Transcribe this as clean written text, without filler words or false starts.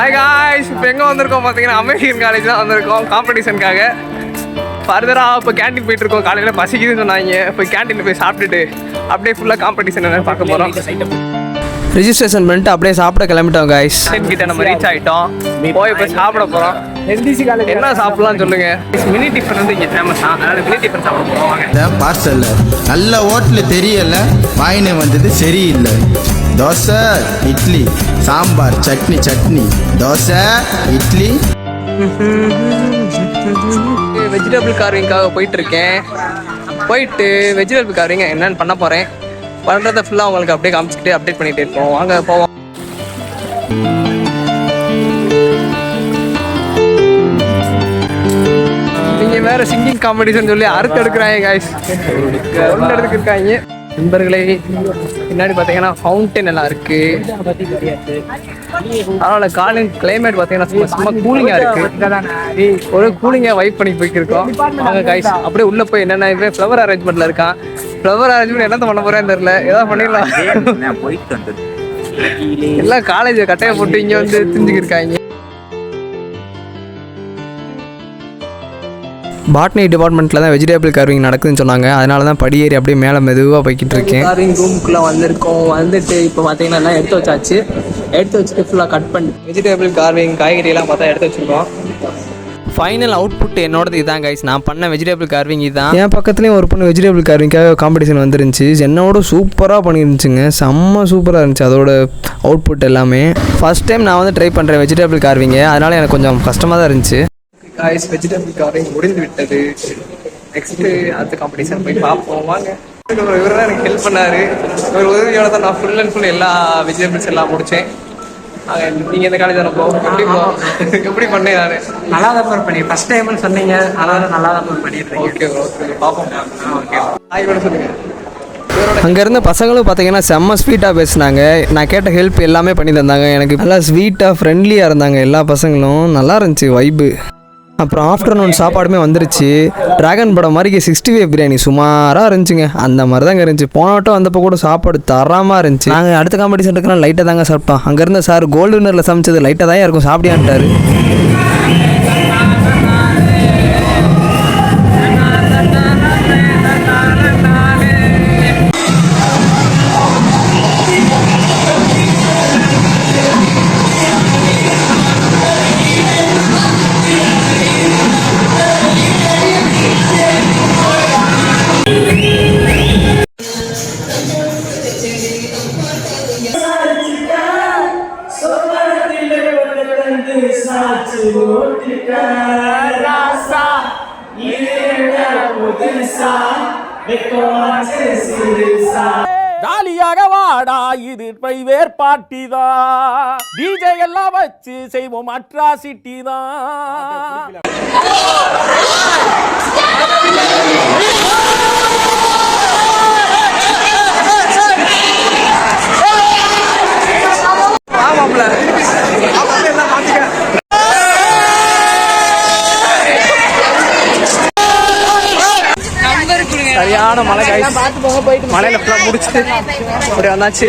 Hi guys, இப்போ எங்கே வந்திருக்கோம் பார்த்தீங்கன்னா அமெரிக்கன் காலேஜ் தான் வந்திருக்கோம் காம்படிஷனுக்காக. ஃபர்தராக இப்போ கேன்டீன் போயிட்டுருக்கோம். காலையில் பசிக்குதுன்னு சொன்னாங்க. இப்போ கேன்டீனில் போய் சாப்பிட்டுட்டு அப்படியே ஃபுல்லாக காம்படிஷன் என்ன பார்க்க போகிறோம். ரிஜிஸ்ட்ரேஷன் பண்ணிட்டு அப்படியே சாப்பிட கிளம்பிட்டோம் காய்ஸ். கிட்ட நம்ம ரீச் ஆகிட்டோம். போய் இப்போ சாப்பிட போகிறோம். என்ன சாப்பிடலாம்னு சொல்லுங்க. மினி டிஃபன் வந்து இங்கே ஃபேமஸ் தான். அதனால மினி டிஃபன் சாப்பிட போகிறோம். பார்சல் நல்ல ஹோட்டல் தெரியல, வாங்கினு வந்தது சரியில்லை. தோசை இட்லி சாம்பார் சட்னி சட்னி தோசை இட்லி. வெஜிடபிள் கார்விங்காக போயிட்டுருக்கேன். போயிட்டு வெஜிடபிள் கார்விங் என்னென்னு பண்ண போகிறேன். பண்ணுறதை ஃபுல்லாக உங்களுக்கு அப்படியே காமிச்சிக்கிட்டு அப்டேட் பண்ணிகிட்டே இருப்போம். வாங்க போவோம். நீங்கள் வேறு சிங்கிங் காம்படிஷன் சொல்லி அறுத்து எடுக்கிறாங்க காய்ஸ். ஒன்று எடுத்துக்கு இருக்காங்க நண்பர்களே. பின்னாடி பார்த்தீங்கன்னா ஃபவுண்டன் எல்லாம் இருக்குது. அதனால் காலையில் கிளைமேட் பார்த்தீங்கன்னா சும்மா கூலிங்காக இருக்குது. ஒரு கூலிங்காக வைப் பண்ணி போய்க்கிருக்கோம். வாங்க காய்ஸ் அப்படியே உள்ளே போய் என்னென்ன ஃப்ளவர் அரேஞ்ச்மெண்ட்டில் இருக்கான். ஃப்ளவர் அரேஞ்ச்மெண்ட் என்னத்த பண்ண போகிறேன்னு தெரியல. ஏதாவது பண்ணிடலாம். எல்லாம் காலேஜை கட்டையை போட்டு இங்கே வந்து திஞ்சுக்கிருக்காங்க. பாட்னி டிபார்ட்மெண்ட்டில் தான் வெஜிடபிள் கார்விங் நடக்குதுன்னு சொன்னாங்க. அதனால தான் படியேறி அப்படியே மேலே மெதுவாக போய்கிட்டு இருக்கேன். கார்விங் ரூமுக்குள்ளே வந்திருக்கோம். வந்துட்டு இப்போ பார்த்தீங்கன்னா எல்லாம் எடுத்து வச்சாச்சு. எடுத்து வச்சுட்டு ஃபுல்லாக கட் பண்ணி வெஜிடபிள் கார்விங் காய்கறியெல்லாம் பார்த்தா எடுத்து வச்சுருக்கோம். ஃபைனல் அவுட்புட் என்னோடது இதுதான் கைஸ். நான் பண்ண வெஜிடபிள் கார்விங் இதுதான். என் பக்கத்துலேயும் ஒரு பொண்ணு வெஜிடபிள் கார்விங்காக காம்படிஷன் வந்துருந்துச்சு. என்னோட சூப்பராக பண்ணிருந்துச்சுங்க. செம்ம சூப்பராக இருந்துச்சு அதோட அவுட்புட் எல்லாமே. ஃபர்ஸ்ட் டைம் நான் வந்து ட்ரை பண்ணுறேன் வெஜிடபிள் கார்விங்க. அதனால் எனக்கு கொஞ்சம் கஷ்டமாக தான் இருந்துச்சு. காய்ஸ் வெஜிடபிள் கார்விங் முடிந்து விட்டது. நெக்ஸ்ட்டு அடுத்த காம்படிஷன் போய் பார்ப்போம். வாங்க. இவர் தான் எனக்கு ஹெல்ப் பண்ணார். இவர் உதவியோட தான் நான் ஃபுல் அண்ட் ஃபுல் எல்லா வெஜிடபிள்ஸ் எல்லாம் முடித்தேன். நீங்கள் இந்த காலேஜ் தானே எப்படி பண்ணேன் நான் நல்லா தான் பண்ணி ஃபர்ஸ்ட் டைம்னு சொன்னீங்க. அதனால் நல்லா தான் பண்ணிடுறேன். ஓகே ஓகே பார்ப்போம். ஓகே ஹாய் கூட சொல்லுங்கள். அங்கே இருந்த பசங்களும் பார்த்தீங்கன்னா செம்ம ஸ்வீட்டாக பேசினாங்க. நான் கேட்ட ஹெல்ப் எல்லாமே பண்ணி தந்தாங்க. எனக்கு நல்லா ஸ்வீட்டாக ஃப்ரெண்ட்லியாக இருந்தாங்க எல்லா பசங்களும். நல்லா இருந்துச்சு வைப்பு. அப்புறம் ஆஃப்டர்நூன் சாப்பாடுமே வந்துருச்சு. ட்ராகன் படம் மாதிரி 65 பிரியாணி சுமாராக இருந்துச்சுங்க. அந்த மாதிரி தாங்க இருந்துச்சு. போன வட்டம் வந்தப்போ கூட சாப்பாடு தரமாக இருந்துச்சு. நாங்கள் அடுத்த காம்படிஷன் இருக்கலாம் லைட்டாக தாங்க சாப்பிட்டோம். அங்கே இருந்த சார் கோல்டு வின்னரில் சமைச்சது லைட்டாக தான் இருக்கும் சாப்பிடியான்ட்டாரு. ஜாலியாக வாடா, இது பிரைவேட் பார்ட்டி தான். டிஜே எல்லாம் வச்சு செய்வோம் அட்ராசிட்டி தான். சரியான மழை காய்ஸ். மழையில ஃபுல்லாக முடிச்சுட்டு அப்படி வந்தாச்சு.